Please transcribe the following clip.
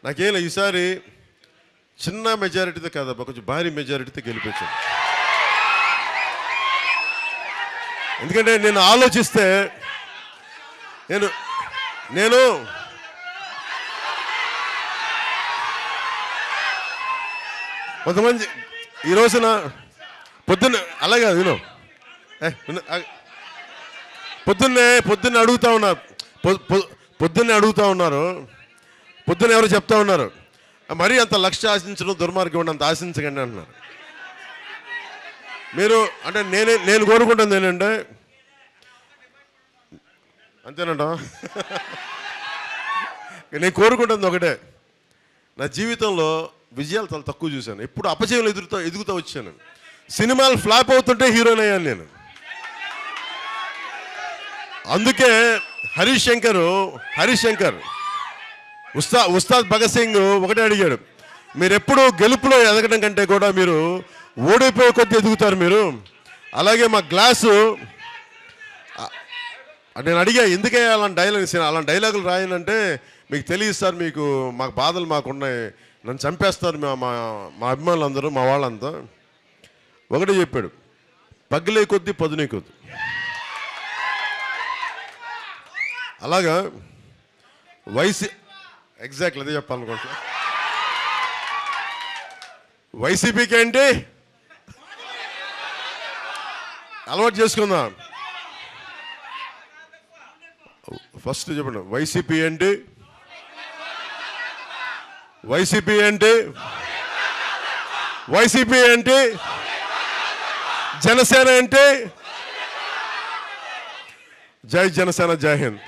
నాకేం ఈసారి చిన్న మెజారిటీతో కాదబ్బా, కొంచెం భారీ మెజారిటీతో గెలిపించాను. ఎందుకంటే నేను ఆలోచిస్తే నేను కొంతమంది ఈ రోజున పొద్దున్న అలాగే విను పొద్దున్నే అడుగుతా ఉన్నారు, పొద్దున్నే అడుగుతూ ఉన్నారు, పొద్దున్న ఎవరు చెప్తా ఉన్నారు, మరీ అంత లక్ష్య ఆశించడం దుర్మార్గం, అంత ఆశించకండి అంటున్నారు. మీరు అంటే నేను కోరుకుంటుంది ఏంటంటే, అంతేనంట, నేను కోరుకుంటుంది ఒకటే, నా జీవితంలో విజయాలు చాలా తక్కువ చూశాను, ఎప్పుడు అపజయం ఎదుగుతూ వచ్చాను. సినిమాలు ఫ్లాప్ అవుతుంటే హీరోయిన్ అయ్యాను నేను. అందుకే హరీష్ శంకర్ ఉస్తాద్ భగత్ సింగ్ ఒకటే అడిగాడు, మీరు ఎప్పుడు గెలుపులో ఎదగడం కంటే కూడా మీరు ఓడిపోయే కొద్దీ ఎదుగుతారు మీరు. అలాగే మా గ్లాసు నేను అడిగా, ఎందుకే అలాంటి డైలాగులు రాయనంటే, మీకు తెలియదు సార్, మాకు బాధలు మాకున్నాయి, నన్ను చంపేస్తారు మా అభిమానులు అందరూ, మా వాళ్ళంతా. ఒకటే చెప్పాడు, పగిలే కొద్దీ పదునే కొద్ది. అలాగా ఎగ్జాక్ట్లీ అదే చెప్పాలనుకుంటా. వైసీపీకి ఏంటి అలవాటు చేసుకుందాం. ఫస్ట్ చెప్పండి, వైసీపీ ఏంటి, వైసీపీ ఏంటి, వైసీపీ ఏంటి, జనసేన ఏంటి. జై జనసేన, జై హింద్.